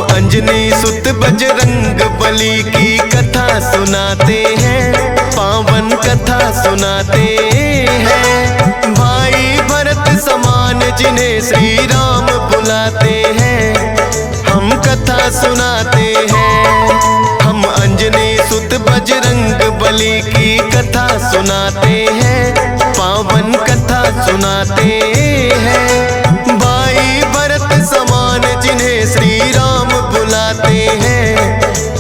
अंजनी सुत बजरंग बली की कथा सुनाते हैं, पावन कथा सुनाते हैं। भाई भरत समान जिन्हें श्री राम बुलाते हैं, हम कथा सुनाते हैं। हम अंजनी सुत बजरंग बली की कथा सुनाते हैं, पावन कथा सुनाते हैं। भाई भरत समान जिन्हें श्री राम बुलाते हैं,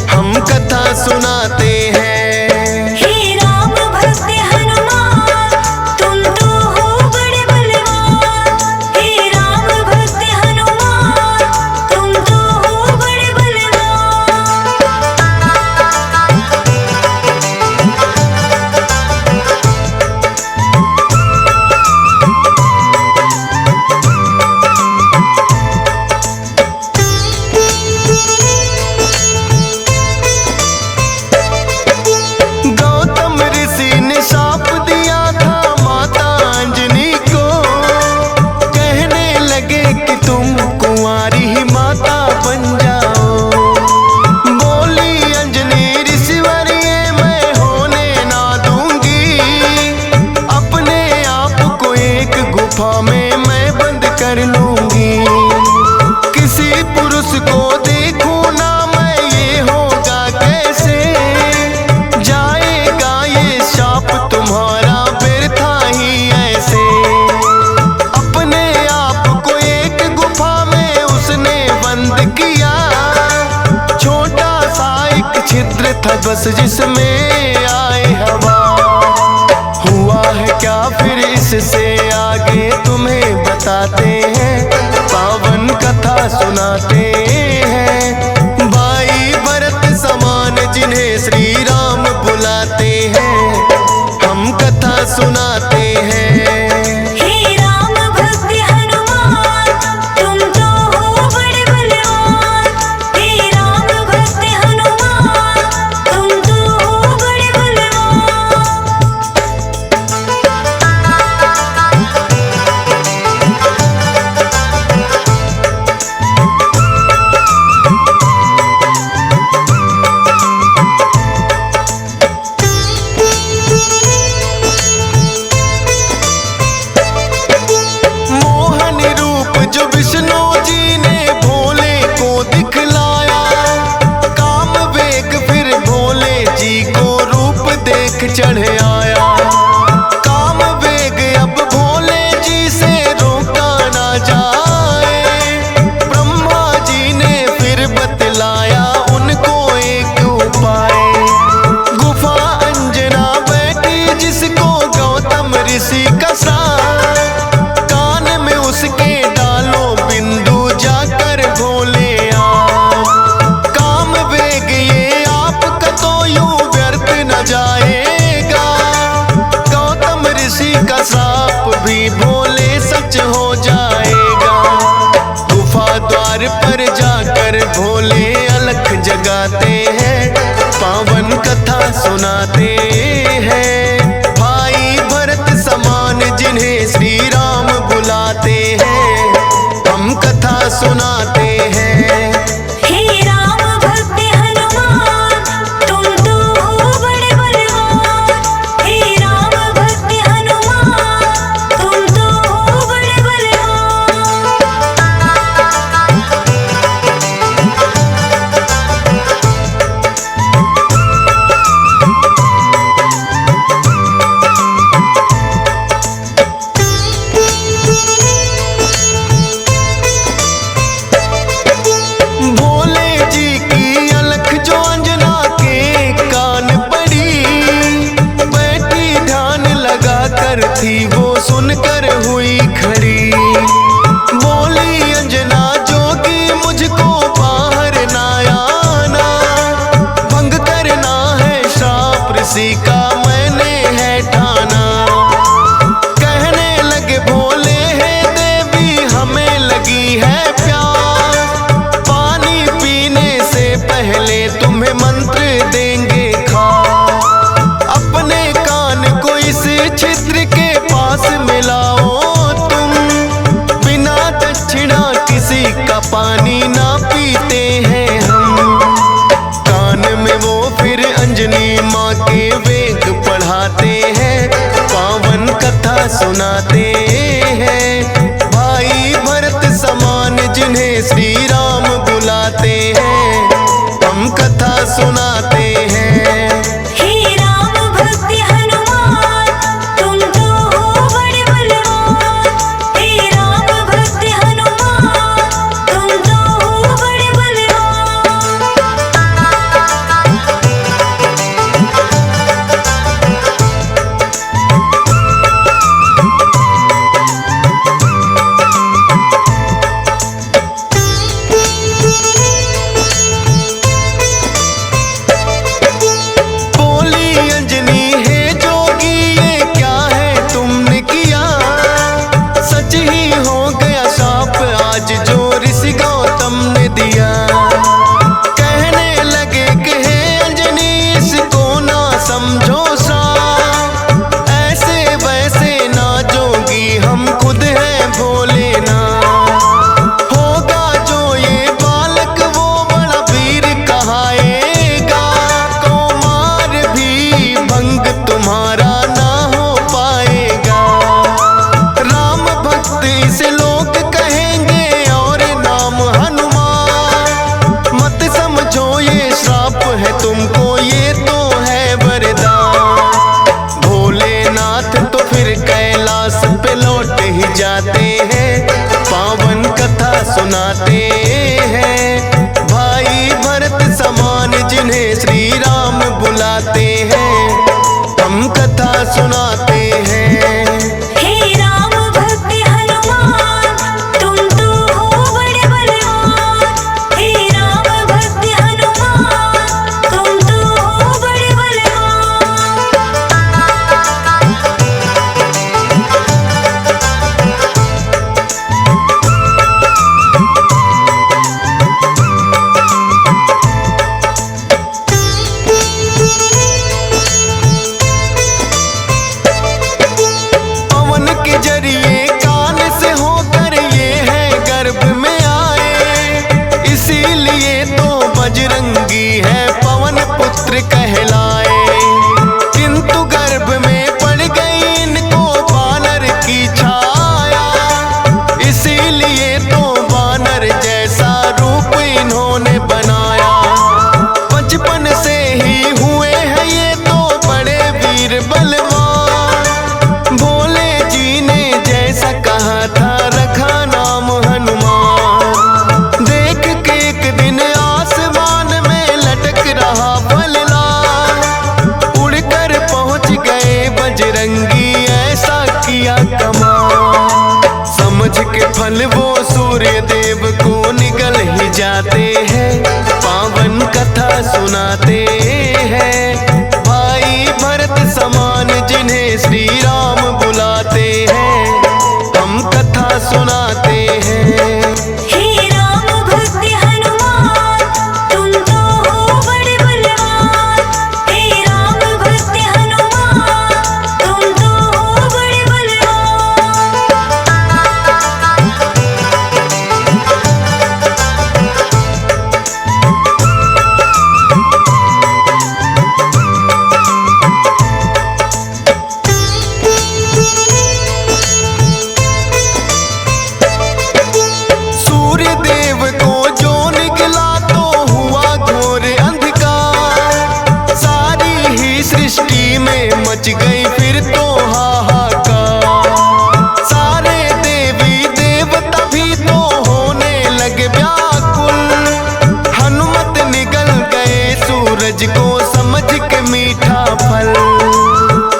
हम कथा सुनाते हैं। हे राम भक्त हनुमान, तुम तो हो बड़े बलवान। हे राम भक्त हनुमान, तुम तो हो बड़े बलवान। में मैं बंद कर लूंगी, किसी पुरुष को देखूं ना मैं, ये होगा कैसे? जाएगा ये शाप तुम्हारा व्यर्था ही ऐसे। अपने आप को एक गुफा में उसने बंद किया, छोटा सा एक छिद्र था बस जिसमें आए हवा। हुआ है क्या फिर इससे आगे तुम्हें बताते हैं, पावन कथा सुनाते हैं। भाई भरत समान जिन्हें श्री राम बुलाते हैं, हम कथा सुनाते हैं। हे राम भक्त हनुमान, तुम तो हो बड़े बलवान। हे राम भक्त हनुमान, तुम तो हो बड़े बलवान। विष्णु जी ने भोले को दिखलाया, काम वेग फिर भोले जी को रूप देख चढ़ आया। काम वेग अब भोले जी से रोका ना जाए, ब्रह्मा जी ने फिर बतलाया उनको एक उपाय। गुफा अंजना बैठी जिसको गौतम ऋषि का साथ, कान में उसके बिंदु जाकर भोले आप। काम वेग ये आपका तो यूं व्यर्थ न जाएगा, गौतम ऋषि का श्राप भी भोले सच हो जाएगा। गुफा द्वार पर जाकर भोले अलख जगाते हैं, पावन कथा सुनाते हैं। भाई भरत समान जिन्हें श्री राम बुलाते हैं, हम कथा सुनाते हैं। हे राम भक्त हनुमान, तुम तो हो बड़े बलवान। हे राम भक्त हनुमान, तुम तो हो बड़े बलवान। पानी ना पीते हैं हम। कान में वो फिर अंजनी माँ के वेद पढ़ाते हैं, पावन कथा सुनाते हैं। भाई भरत समान जिन्हें श्री राम बुलाते हैं, हम कथा सुनाते हैं। हे राम भक्त हनुमान, तुम तो हो बड़े बलवान। हे राम भक्त हनुमान, तुम तो हो बड़े बलवान। बोली अंजनी है जोगी, ये क्या है तुमने किया? सच ही हो गया शाप आज जो ऋषि गौतम ने दिया। कहने लगे कि हे अंजनी इसको ना समझो साप, ऐसे वैसे ना जोगी हम खुद हैं भोले ना। होगा जो ये बालक वो बड़ा वीर कहाएगा, कौमार भी भंग तुम्हारा ना हो पाएगा। राम भक्त इसे लोग कहेंगे और नाम हनुमान, मत समझो ये श्राप है तुमको, ये तो है वरदान। भोलेनाथ तो फिर कैलाश पे लौट ही जाते हैं, पावन कथा सुनाते हैं। भाई भरत समान जिन्हें श्री राम बुलाते हैं, हम कथा सुनाते हैं। हे राम भक्त हनुमान, तुम तो हो बड़े बलवान। हे राम भक्त हनुमान, तुम तो हो बड़े बलवान। पवन के जरिए कान से होकर ये है गर्भ में आए, इसीलिए तो बजरंगी है पवन पुत्र कहलाए। किंतु गर्भ में पड़ गई इनको वानर की छाया, इसीलिए तो वानर जैसा रूप इन्होंने बनाया। बचपन से ही हुए हैं ये तो बड़े वीर बलवान, भोले जी ने जैसा कहा था रखा नाम हनुमान। देख के एक दिन आसमान में लटक रहा फलदार, उड़कर पहुंच गए बजरंगी ऐसा किया कमाल। समझ के फल वो सूर्य देव को निगल ही जाते हैं, पावन कथा सुनाते हैं। भाई भरत समान जिन्हें श्री राम बुलाते हैं, हम कथा सुनाते हैं। हे राम भक्त हनुमान, तुम तो हो बड़े बलवान। हे राम भक्त हनुमान, तुम तो हो बड़े बलवान। सूर्य देव को जो निकला तो हुआ घोर अंधकार, सारी ही सृष्टि में मच गई फिर तो हाहाकार। सारे देवी देवता भी तो होने लगे व्याकुल, हनुमत निगल गए सूरज को समझ के मीठा फल।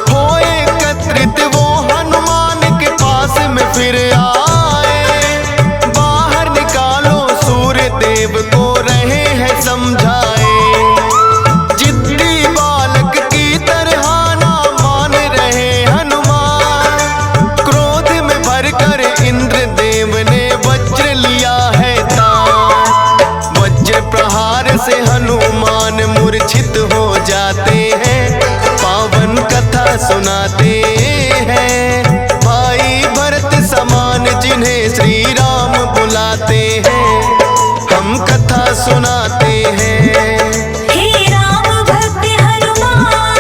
हो एकत्रित वो हनुमान के पास में फिर आए, बाहर निकालो सूर्य देव को रहे हैं समझाए। जिद्दी बालक की तरह ना मान रहे हनुमान, क्रोध में भरकर इंद्र देव ने वज्र लिया है तान। वज्र प्रहार से हनुमान मूर्छित हो जाते हैं, पावन कथा सुनाते हैं। भाई भरत समान जिन्हें श्री राम बुलाते हैं, सुनाते हैं। हे राम भक्त हनुमान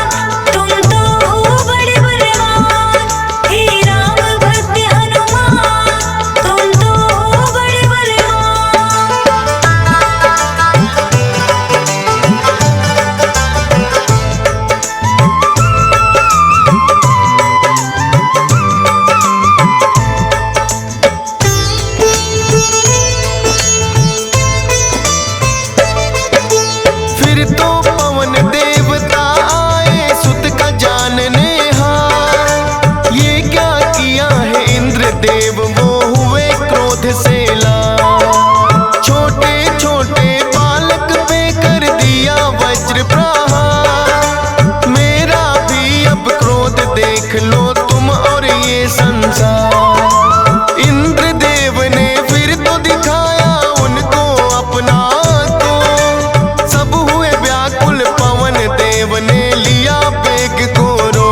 तुम तो हो बड़े बलवान। हे राम भक्त हनुमान तुम तो हो बड़े बलवान। फिर तो पवन देवता आए सुत का जानने हार। ये क्या किया है इंद्र देव वो हुए क्रोध से लाल। छोटे छोटे बालक पे कर दिया वज्र प्रहार। मेरा भी अब क्रोध देख लो तुम और ये संसार। इंद्र देव ने फिर तो दिखाया उनको अपना तो। सब हुए व्याकुल पवन देव ने लिया बेग को रो।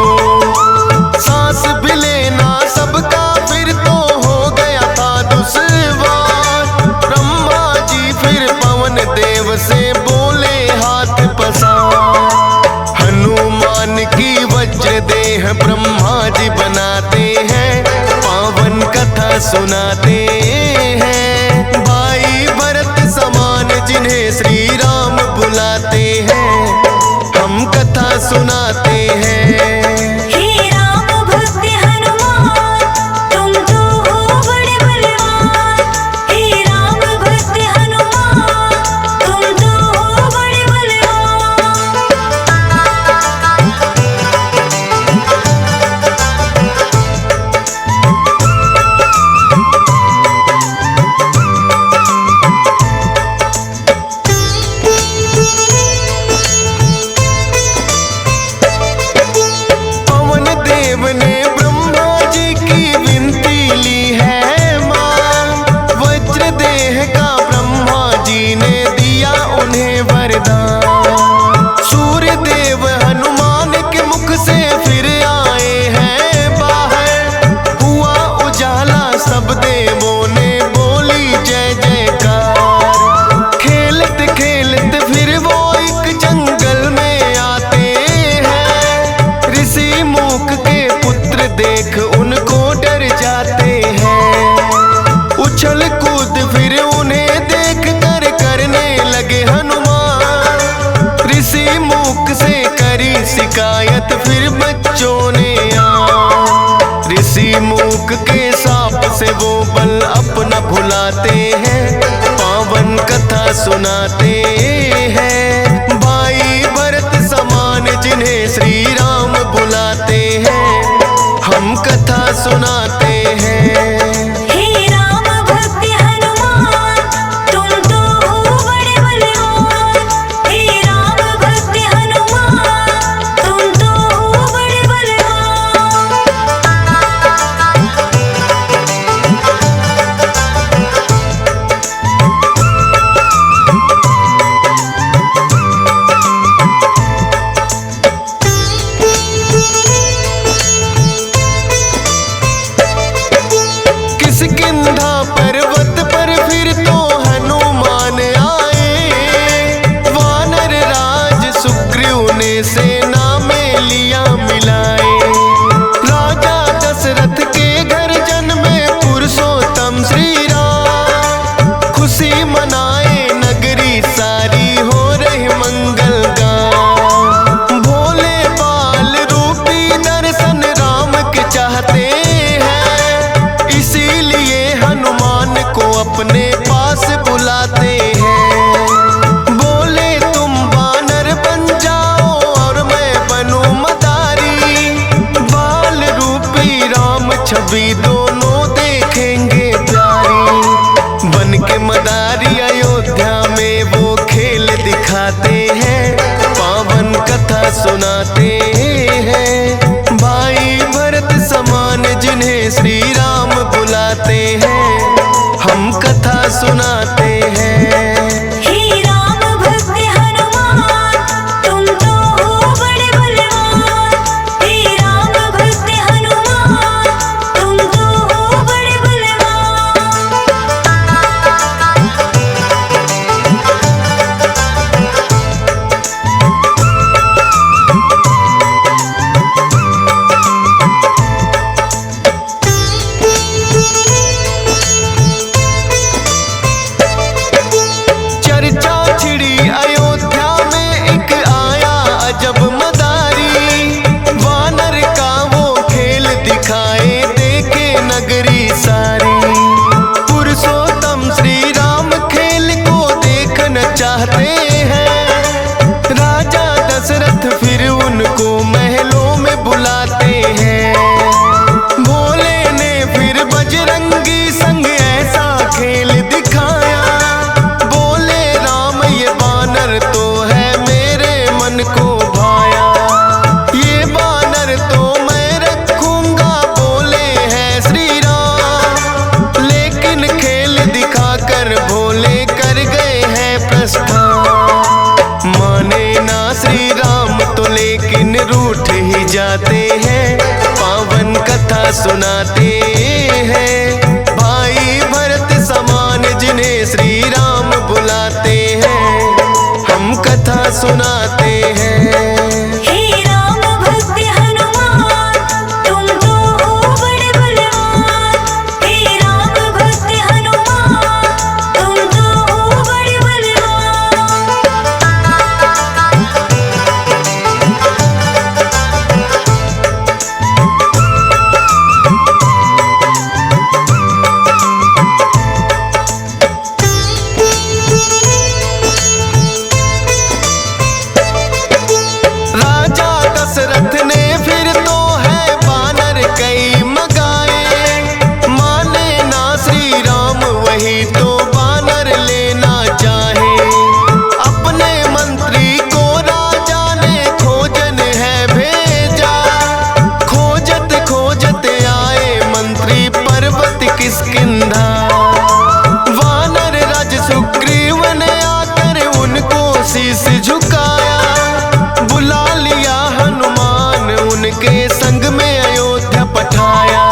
सांस भी लेना सबका फिर तो हो गया था दुश्वार। ब्रह्मा जी फिर पवन देव से बोले हाथ पसार। हनुमान की वज्र देह ब्रह्मा जी बनाते हैं। पावन कथा सुनाते हैं। भाई भरत समान जिन्हें श्री राम बुलाते हैं। हम कथा सुनाते हैं। हे राम भक्त हनुमान तुम तो हो बड़े बलवान। हे राम भक्त हनुमान तुम तो हो बड़े बलवान। पवन देव ने ब्रह्मा जी की विनती ली है मान। वज्र देह का ब्रह्मा जी ने दिया उन्हें वरदान। सूर्य देव हनुमान के मुख से फिर आए हैं बाहर। हुआ उजाला सब देवों ने बोली जय जयकार। खेलते खेलते फिर वो एक जंगल में आते हैं। ऋषि मूक के पुत्र देख उनको डर जाते हैं। उछल कूद फिर उन्हें देख कर करने लगे हनुमान। ऋषि मूक से करी शिकायत फिर बच्चों ने आ। ऋषि मूक के साप से वो बल अपना भुलाते हैं। पावन कथा सुनाते हैं। भाई भरत समान जिन्हें श्री राम बुलाते हैं। हम कथा सुनाते हैं। हे राम भक्त हनुमान तुम तो हो बड़े बलवान। हे राम भक्त हनुमान तुम तो हो बड़े बलवान। किष्किंधा पर्वत पर फिर तो हनुमान आए। वानर राज सुग्रीव ने सेना में लिया मिलाए। राजा दशरथ के घर जन्मे पुरुषोत्तम श्री राम। खुशी मनाए नगरी सारी हो रही मंगल गान। भोले बाल रूपी दर्शन राम के चाहते हैं। इसीलिए हनुमान को अपने पास बुलाते हैं। बोले तुम वानर बन जाओ और मैं बनूं मदारी। बाल रूपी राम छवि दोनों देखेंगे प्यारी। बन के मदारी अयोध्या में वो खेल दिखाते हैं। पावन कथा सुनाते हैं। भाई भरत समान जिन्हें श्री राम बुलाते हैं। हम कथा सुनाते हैं। हे राम भक्त हनुमान तुम तो हो बड़े बलवान। हे राम भक्त हनुमान तुम तो हो बड़े बलवान। सुनाते हैं। भाई भरत समान जिन्हें श्री राम बुलाते हैं, हम कथा सुनाते हैं। हे राम भक्त हनुमान, तुम तो हो बड़े बलवान। हे राम भक्त हनुमान, तुम तो हो बड़े बलवान। राजा दशरथ ने फिर तो है बानर कई मगाए, माने ना श्री राम वही तो बानर लेना चाहे। अपने मंत्री को राजा ने खोजन है भेजा, खोजत खोजत आए मंत्री पर्वत किष्किंधा। वानर राज सुग्रीव ने आकर उनको शीश झुकाया, बुला लिया हनुमान उनके संग में अयोध्या पठाया।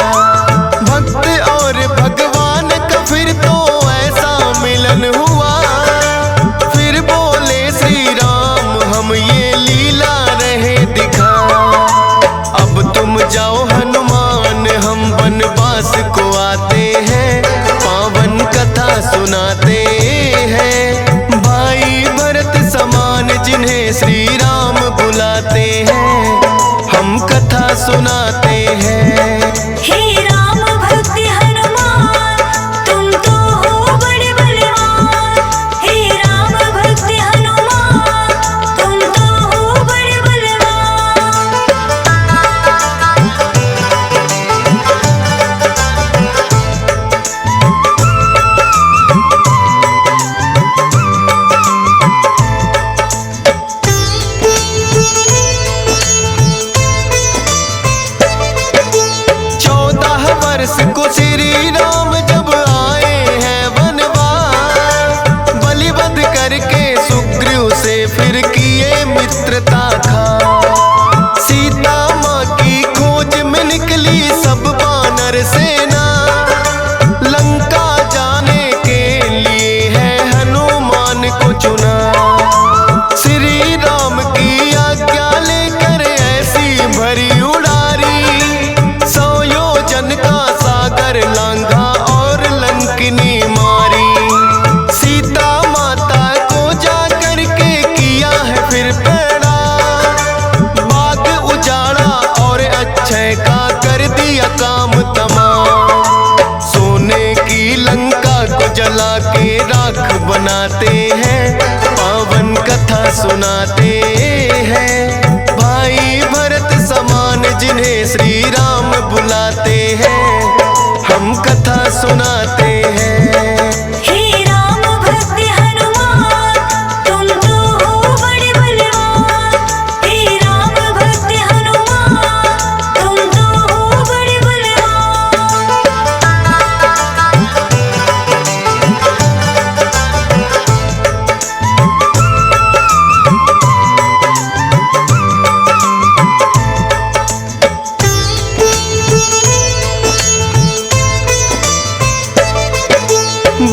भक्त और भगवान का फिर तो ऐसा मिलन हुआ, फिर बोले श्री राम हम ये लीला रहे दिखा। अब तुम जाओ हनुमान हम वनवास को आते हैं, पावन कथा सुनाते हैं। भाई भरत समान जिन्हें श्री राम बुलाते हैं, हम कथा सुनाते हैं। हे राम भक्त हनुमान, तुम तो हो बड़े बलवान। हे राम भक्त हनुमान, तुम तो हो बड़े बलवान। वर्ष को श्री राम जब आए हैं वनवास, बलिवध करके सुग्रीव से फिर किए मित्रता खा। सीता माँ की खोज में निकली सब वानर सेना, लंका जाने के लिए है हनुमान को चुना। श्री राम की आज्ञा लेकर ऐसी भरी उड़ारी, का सागर लांघा और लंकिनी मारी। सीता माता को जाकर के किया है फिर पैड़ा, बाग उजाड़ा और अक्षय का कर दिया काम तमाम। सोने की लंका को जला के राख बनाते हैं, पावन कथा सुनाते हैं। भाई भरत समान जिन्हें श्री राम बुलाते हैं, हम कथा सुनाते हैं। हे राम भक्त हनुमान, तुम तो हो बड़े बलवान। हे राम भक्त हनुमान, तुम तो हो बड़े बलवान।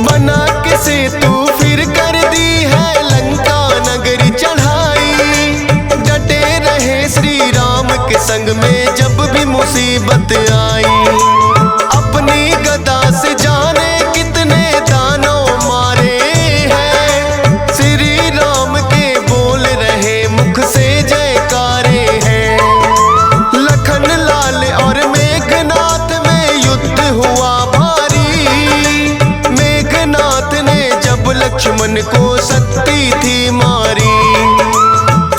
बना के सेतु फिर कर दी है लंका नगरी चढ़ाई। डटे रहे श्री राम के संग में जब भी मुसीबत आई। अपनी गदा से जाने कितने दानों मारे हैं, श्री राम के बोल रहे मुख से जयकारे हैं। लखन लाल और मेघनाथ में युद्ध हुआ भारी, मेघनाथ ने जब लक्ष्मण को शक्ति थी मारी।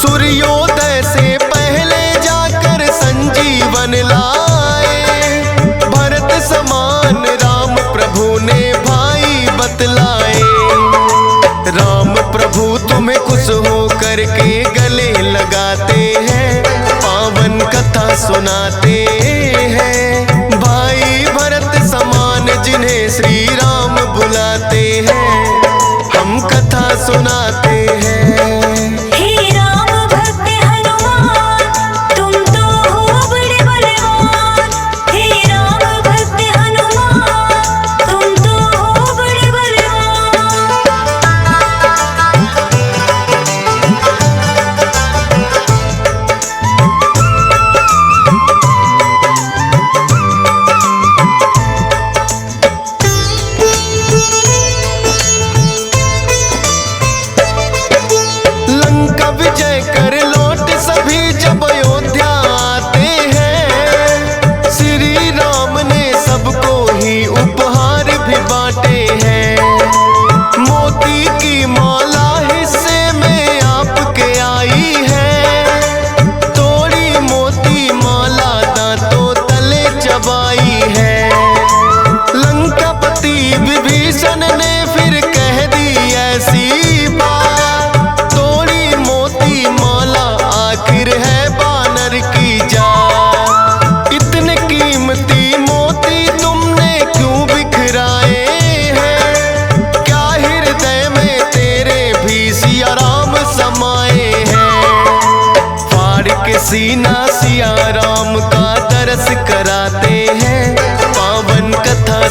सूर्योदय से पहले जाकर संजीवन लाए, भरत समान राम प्रभु ने भाई बतलाए। राम प्रभु तुम्हें खुश हो करके गले लगाते हैं, पावन कथा सुनाते हैं। भाई भरत समान जिन्हें श्री राम बुलाते हैं, हम कथा सुनाते हैं। हे राम भक्त हनुमान, तुम तो हो बड़े बलवान। हे राम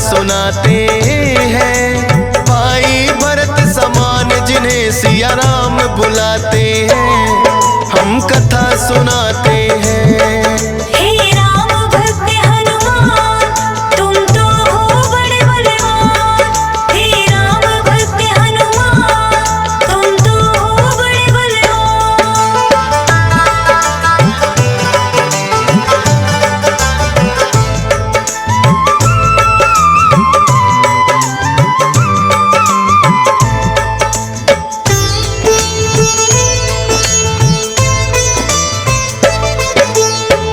सुनाते हैं। भाई भरत समान जिन्हें सिया राम बुलाते हैं, हम कथा सुनाते हैं। हे राम भक्त हनुमान, तुम तो हो बड़े बलवान। हे राम भक्त हनुमान, तुम तो हो बड़े बलवान।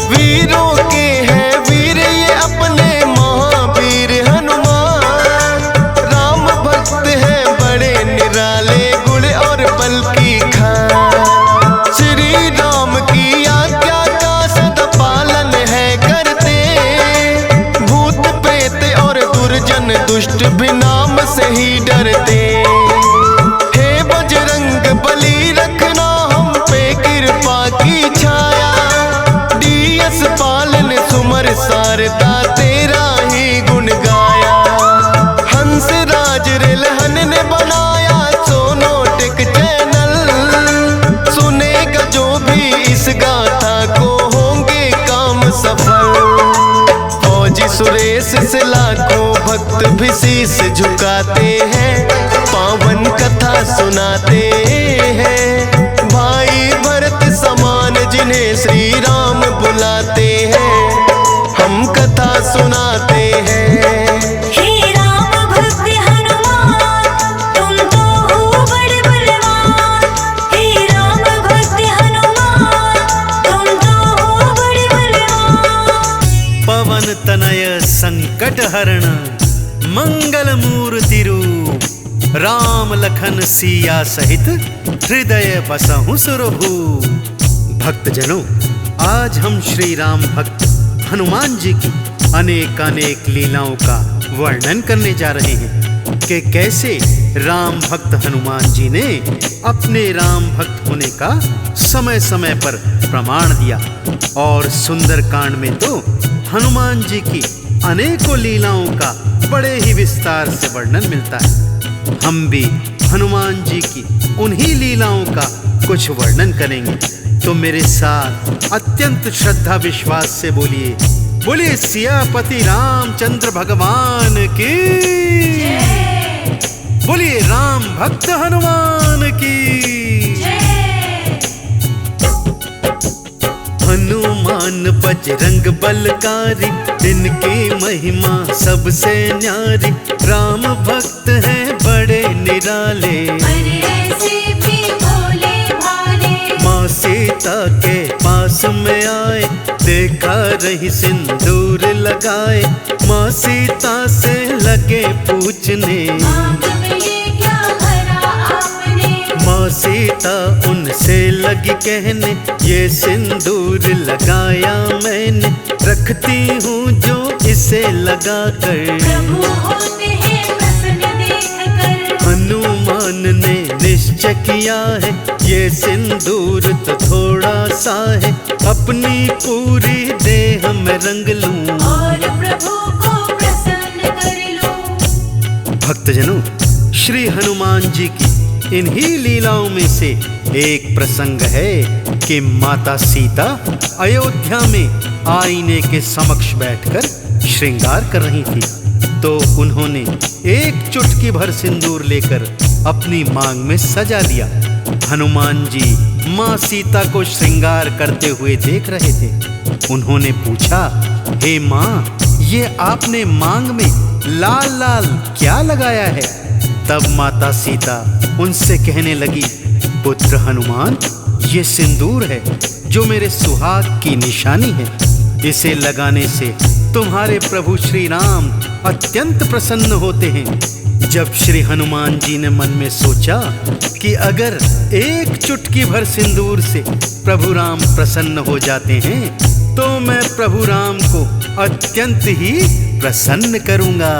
वीरों के हैं वीर ये अपने महावीर हनुमान। राम भक्त हैं बड़े निराले, गुण और बल की खान। श्री राम की आज्ञा का सदा पालन है करते। भूत प्रेत और दुर्जन दुष्ट भी नाम से ही डरते। हे बजरंग बली रखना हम पे कृपा की छाया। डीएस पालन सुमर शारदा तेरा ही गुण गाया। हंस राज रेलहन ने बनाया सोनोटिक चैनल। सुनेगा जो भी इस गाथा को होंगे काम सफल। फौजी सुरेश से लाखों भक्त भी शीश झुकाते हैं, पावन कथा सुनाते हैं। भाई भरत समान जिन्हें श्री राम बुलाते हैं, हम कथा सुनाते हैं। हे राम भक्त हनुमान, तुम तो हो बड़े बलवान। हे राम भक्त हनुमान, तुम तो हो बड़े बलवान। पवन तनय संकट हरण मंगल मूर्ति रूप। राम लखन सिया सहित हृदय बसहु सुरभूप। भक्तजनों, आज हम श्री राम भक्त हनुमान जी की अनेक अनेक लीलाओं का वर्णन करने जा रहे हैं कि कैसे राम भक्त हनुमान जी ने अपने राम भक्त होने का समय समय पर प्रमाण दिया। और सुंदरकांड में तो हनुमान जी की अनेकों लीलाओं का बड़े ही विस्तार से वर्णन मिलता है। हम भी हनुमान जी की उन्हीं लीलाओं का कुछ वर्णन करेंगे। तो मेरे साथ अत्यंत श्रद्धा विश्वास से बोलिए, बोलिए सियापति रामचंद्र भगवान की, बोलिए राम भक्त हनुमान की। हनुमान बजरंग बलकारी, इनकी महिमा सबसे न्यारी। राम भक्त हैं बड़े निराले, ऐसे भी भोले भाले। माँ सीता के पास में आए, देखा रही सिंदूर लगाए। माँ सीता से लगे पूछने, मांग में ये क्या भरा आपने। माँ सीता उनसे लगी कहने, ये सिंदूर लगाया मैंने। रखती हूँ जो इसे लगा कर, प्रभु होते हैं प्रसन्न देखकर। हनुमान ने निश्चय किया है, ये सिंदूर तो थोड़ा सा है। अपनी पूरी देह में रंग लूं, और प्रभु को प्रसन्न कर लूं। भक्तजनों, श्री हनुमान जी की इन्हीं लीलाओं में से एक प्रसंग है कि माता सीता अयोध्या में आईने के समक्ष बैठकर श्रृंगार कर रही थी। तो उन्होंने एक चुटकी भर सिंदूर लेकर अपनी मांग में सजा दिया। हनुमान जी माँ सीता को श्रृंगार करते हुए देख रहे थे। उन्होंने पूछा, हे माँ, ये आपने मांग में लाल लाल क्या लगाया है? तब माता सीता उनसे कहने लगी, पुत्र हनुमान, ये सिंदूर है जो मेरे सुहाग की निशानी है। इसे लगाने से तुम्हारे प्रभु श्री राम अत्यंत प्रसन्न होते हैं। जब श्री हनुमान जी ने मन में सोचा कि अगर एक चुटकी भर सिंदूर से प्रभु राम प्रसन्न हो जाते हैं, तो मैं प्रभु राम को अत्यंत ही प्रसन्न करूंगा।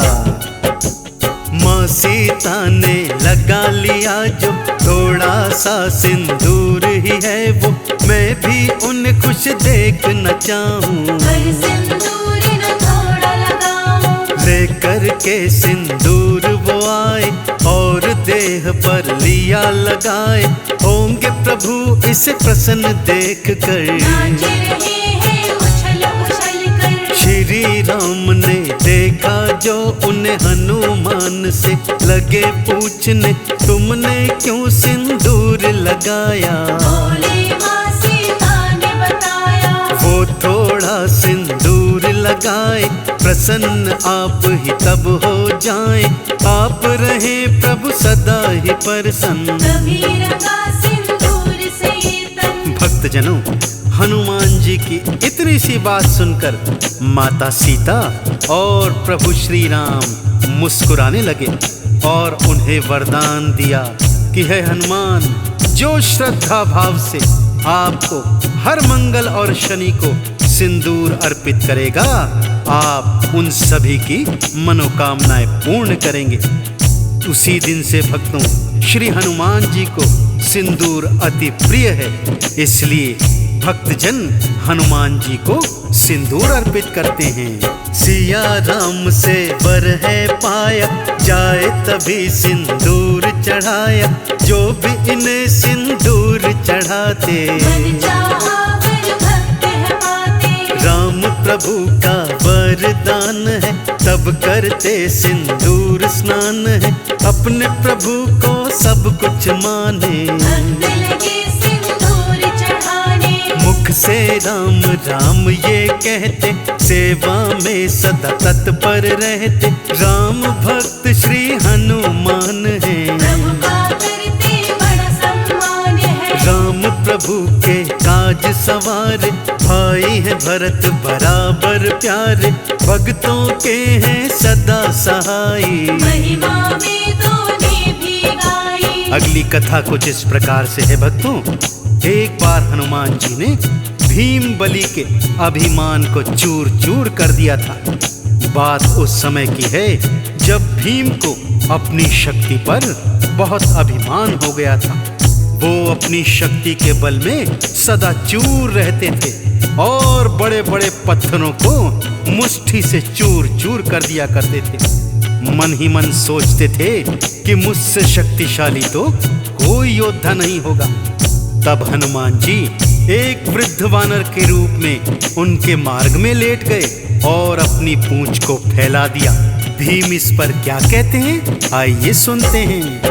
माँ सीता ने लगा लिया जो थोड़ा सा सिंदूर ही है वो, मैं भी उन्हें खुश देखना चाहूँ। पर सिंदूर न थोड़ा लगाऊं, लेकर लेके सिंदूर वो आए और देह पर लिया लगाए। होंगे प्रभु इसे प्रसन्न देख कर। नाच रहे हैं उछल उछल कर। श्री राम ने देखा जो उन्हें हनुमान से लगे पूछने, तुमने क्यों सिंदूर लगाया? बोले माँ सीता ने बताया। वो थोड़ा सिंदूर लगाए, प्रसन्न आप ही तब हो जाए। आप रहे प्रभु सदा ही प्रसन्न। कभी रंगा सिंदूर से ये तन। भक्तजनों, हनुमान जी की इतनी सी बात सुनकर माता सीता और प्रभु श्री राम मुस्कुराने लगे और उन्हें वरदान दिया कि हे हनुमान, जो श्रद्धा भाव से आपको हर मंगल और शनि को सिंदूर अर्पित करेगा, आप उन सभी की मनोकामनाएं पूर्ण करेंगे। उसी दिन से भक्तों, श्री हनुमान जी को सिंदूर अति प्रिय है, इसलिए भक्तजन हनुमान जी को सिंदूर अर्पित करते हैं। सिया राम से वर है पाया, जाए तभी सिंदूर चढ़ाया। जो भी इन्हें सिंदूर चढ़ाते, मन चाहा वर भक्त है पाते। राम प्रभु का वरदान है, तब करते सिंदूर स्नान है। अपने प्रभु को सब कुछ माने, भक्त लगे सिंदूर चढ़ाने। मुख से राम राम ये कहते, सेवा में सदा तत्पर रहते। राम भक्त श्री हनुमान है, प्रभु का करते बड़ा सम्मान है। राम प्रभु के काज सवार, भाई है भरत बराबर प्यारे। भक्तों के हैं सदा सहाई। महिमा वेदों ने भी गाई। अगली कथा कुछ इस प्रकार से है भक्तों। एक बार हनुमान जी ने भीम बलि के अभिमान को चूर चूर कर दिया था। बात उस समय की है जब भीम को अपनी शक्ति पर बहुत अभिमान हो गया था। वो अपनी शक्ति के बल में सदा चूर रहते थे और बड़े बड़े पत्थरों को मुट्ठी से चूर चूर कर दिया करते थे। मन ही मन सोचते थे कि मुझसे शक्तिशाली तो कोई योद्धा नहीं होगा। तब हनुमान जी एक वृद्ध वानर के रूप में उनके मार्ग में लेट गए और अपनी पूंछ को फैला दिया। भीम इस पर क्या कहते हैं, आइए सुनते हैं।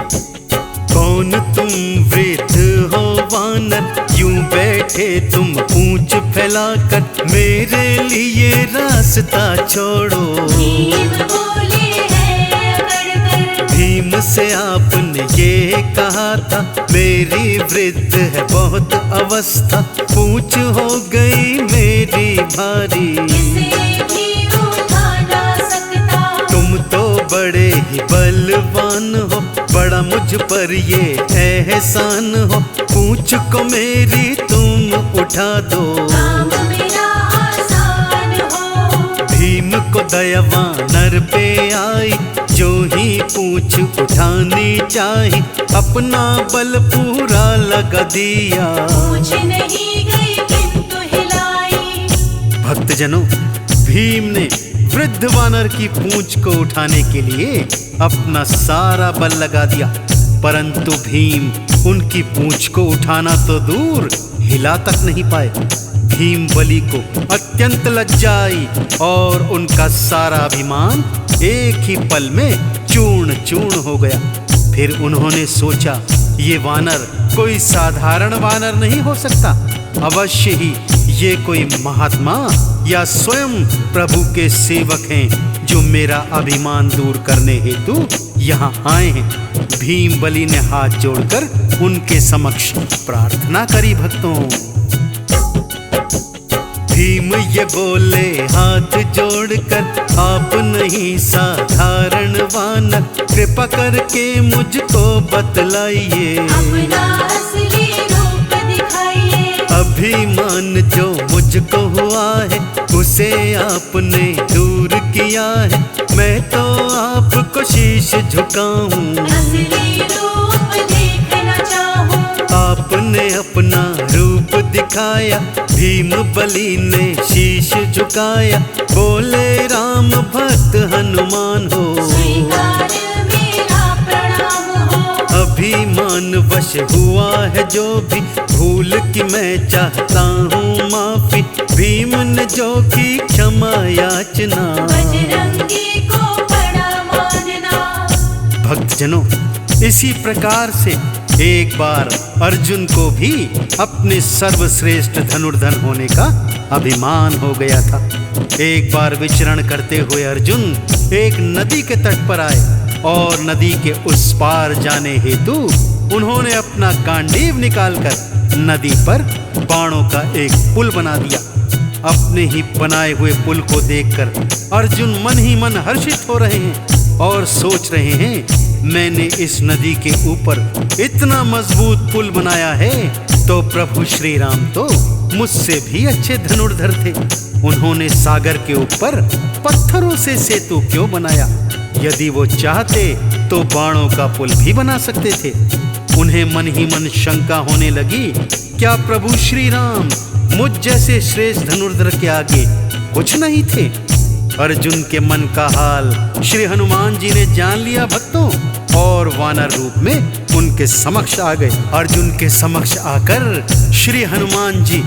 कौन तुम वृद्ध हो वानर, यूं बैठे तुम पूंछ फैलाकर, मेरे लिए रास्ता छोड़ो। भीम बोले हैं अकड़ कर। भीम से आपने ये कहा था, मेरी वृद्ध है बहुत अवस्था, पूंछ हो गई मेरी भारी। इसे भी उठा ना सकता। तुम तो बड़े ही बलवान हो, बड़ा मुझ पर ये एहसान हो, पूंछ को मेरी तुम उठा दो। काम मेरा आसान हो। भीम को दया वानर पे आई, जो ही पूंछ उठानी चाही, अपना बल पूरा लगा दिया। पूछ नहीं गई किंतु हिलाई। भक्तजनों, भीम ने वृद्ध वानर की पूंछ को उठाने के लिए अपना सारा बल लगा दिया, परंतु भीम उनकी पूंछ को उठाना तो दूर हिला तक नहीं पाए। भीम बलि को अत्यंत लज्जा आई और उनका सारा अभिमान एक ही पल में चूर्ण चूर्ण हो गया। फिर उन्होंने सोचा, ये वानर कोई साधारण वानर नहीं हो सकता, अवश्य ही ये कोई महात्मा या स्वयं प्रभु के सेवक हैं जो मेरा अभिमान दूर करने हेतु यहाँ आए हैं। भीम बलि ने हाथ जोड़कर उनके समक्ष प्रार्थना करी। भक्तों, भीम ये बोले हाथ जोड़कर, आप नहीं साधारण वानर, कृपा करके मुझको बतलाइए। अपना असली रूप दिखाइए। अभिमान जो मुझको हुआ है, उसे आपने दूर किया है, मैं तो आपको शीश झुकाऊं। असली रूप देखना चाहूं। आपने ने अपना रूप दिखाया, भीम बली ने शीश झुकाया, बोले राम भक्त हनुमान हो, स्वीकार मेरा प्रणाम हो। अभिमान वश हुआ है जो भी, भूल की मैं चाहता हूँ माफी, भीम ने जो की क्षमा याचना, बजरंगी को बड़ा मानना। भक्तजनों, इसी प्रकार से एक बार अर्जुन को भी अपने सर्वश्रेष्ठ धनुर्धर होने का अभिमान हो गया था। एक बार विचरण करते हुए अर्जुन एक नदी के तट पर आए और नदी के उस पार जाने हेतु उन्होंने अपना गांडीव निकालकर नदी पर बाणों का एक पुल बना दिया। अपने ही बनाए हुए पुल को देखकर अर्जुन मन ही मन हर्षित हो रहे हैं और सोच रहे हैं, मैंने इस नदी के ऊपर इतना मजबूत पुल बनाया है तो प्रभु श्री राम तो मुझसे भी अच्छे धनुर्धर थे। उन्होंने सागर के ऊपर पत्थरों से सेतु क्यों बनाया? यदि वो चाहते तो बाणों का पुल भी बना सकते थे। उन्हें मन ही मन शंका होने लगी, क्या प्रभु श्री राम मुझ जैसे श्रेष्ठ धनुर्धर के आगे कुछ नहीं थे? अर्जुन के मन का हाल श्री हनुमान जी ने जान लिया भक्तों, और वानर रूप में उनके समक्ष आ गए। अर्जुन के समक्ष आकर श्री हनुमान जी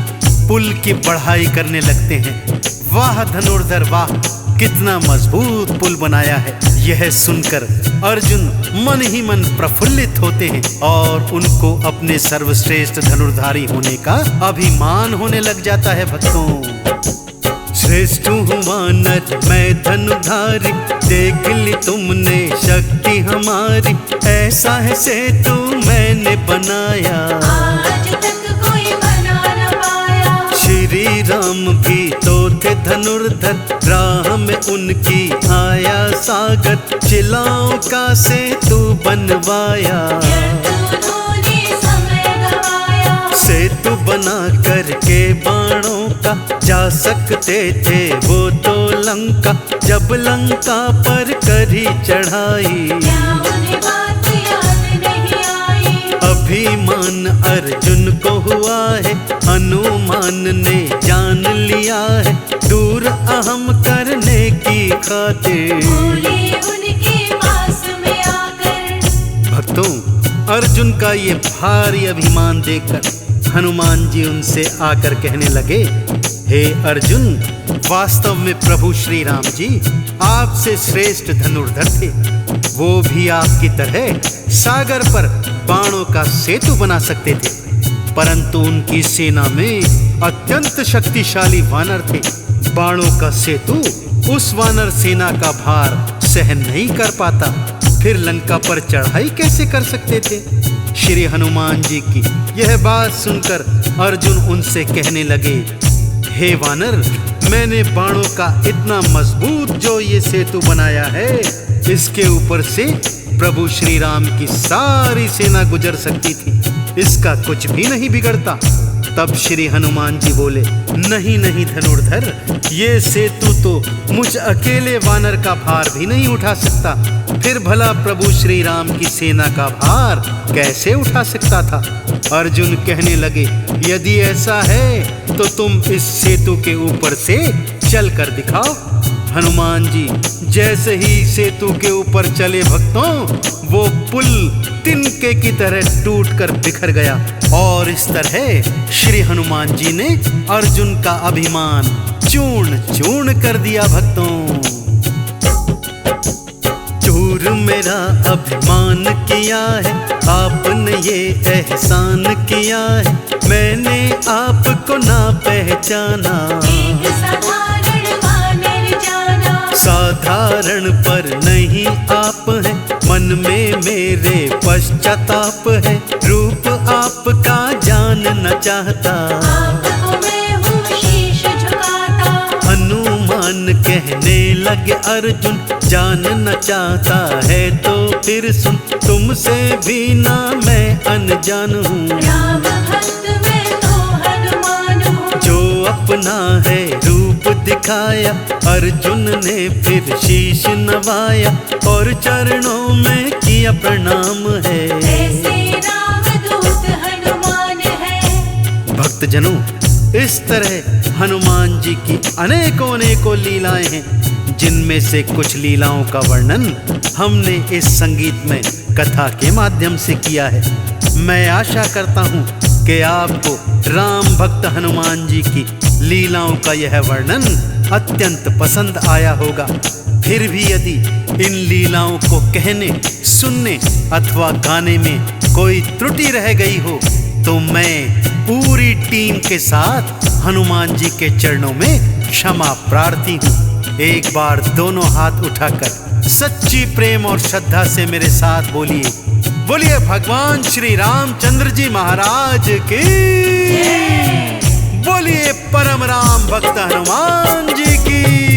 पुल की बढ़ाई करने लगते हैं। वाह धनुर्धर वाह, कितना मजबूत पुल बनाया है। यह सुनकर अर्जुन मन ही मन प्रफुल्लित होते हैं और उनको अपने सर्वश्रेष्ठ धनुर्धारी होने का अभिमान होने लग जाता है भक्तों। श्रेष्ठ हूँ वानर मैं धनुधारी, देख ली तुमने शक्ति हमारी, ऐसा है सेतु मैंने बनाया, आज तक कोई बना न पाया। श्री राम भी तो थे धनुर्धर, राह में उनकी आया सागर, चिलाओं का सेतु बनवाया, उन्होंने समय गवाया। सेतु बना करके बाणों का जा सकते थे वो तो लंका, जब लंका पर करी चढ़ाई, क्या उन्हें बात याद नहीं आई? अभिमान अर्जुन को हुआ है, हनुमान ने जान लिया है, दूर अहम करने की खातिर बोले उनके पास में आकर। भक्तों, अर्जुन का ये भारी अभिमान देखकर हनुमान जी उनसे आकर कहने लगे, हे अर्जुन, वास्तव में प्रभु श्री राम जी आपसे श्रेष्ठ धनुर्धर थे। वो भी आपकी तरह सागर पर बाणों का सेतु बना सकते थे, परंतु उनकी सेना में अत्यंत शक्तिशाली वानर थे। बाणों का सेतु उस वानर सेना का भार सहन नहीं कर पाता, फिर लंका पर चढ़ाई कैसे कर सकते थे? श्री हनुमान जी की यह बात सुनकर अर्जुन उनसे कहने लगे, हे वानर, मैंने बाणों का इतना मजबूत जो ये सेतु बनाया है, इसके ऊपर से प्रभु श्री राम की सारी सेना गुजर सकती थी, इसका कुछ भी नहीं बिगड़ता। तब श्री हनुमान जी बोले, नहीं नहीं धनुर्धर, ये सेतु तो मुझ अकेले वानर का भार भी नहीं उठा सकता, फिर भला प्रभु श्री राम की सेना का भार कैसे उठा सकता था? अर्जुन कहने लगे, यदि ऐसा है तो तुम इस सेतु के ऊपर से चल कर दिखाओ। हनुमान जी जैसे ही सेतु के ऊपर चले भक्तों, वो पुल तिनके की तरह टूटकर बिखर गया और इस तरह श्री हनुमान जी ने अर्जुन का अभिमान चूर्ण चूर्ण कर दिया भक्तों। चूर मेरा अभिमान किया है, आपने ये एहसान किया है, मैंने आपको ना पहचाना, एक साधारण वानर जाना। साधारण पर नहीं आप हैं, मन में मेरे पश्चाताप है, रूप आपका जानना चाहता, आपको मैं हूँ शीश झुकाता। हनुमान कहने लगे अर्जुन, जानना चाहता है तो फिर सुन, तुमसे भी ना मैं अनजान हूँ, राम भक्त मैं तो हनुमान हूँ। जो अपना है रूप दिखाया, अर्जुन ने फिर शीश नवाया और चरणों में किया प्रणाम है। ऐसे राम दूत हनुमान भक्तजनों, इस तरह हनुमान जी की अनेकों अनेकों लीलाएं हैं, जिनमें से कुछ लीलाओं का वर्णन हमने इस संगीतमय कथा के माध्यम से किया है। मैं आशा करता हूँ कि आपको राम भक्त हनुमान जी की लीलाओं का यह वर्णन अत्यंत पसंद आया होगा। फिर भी यदि इन लीलाओं को कहने, सुनने अथवा गाने में कोई त्रुटि रह गई हो तो मैं पूरी टीम के साथ हनुमान जी के चरणों में क्षमा प्रार्थी हूँ। एक बार दोनों हाथ उठाकर सच्ची प्रेम और श्रद्धा से मेरे साथ बोलिए, बोलिए भगवान श्री रामचंद्र जी महाराज की, बोलिए परम राम भक्त हनुमान जी की।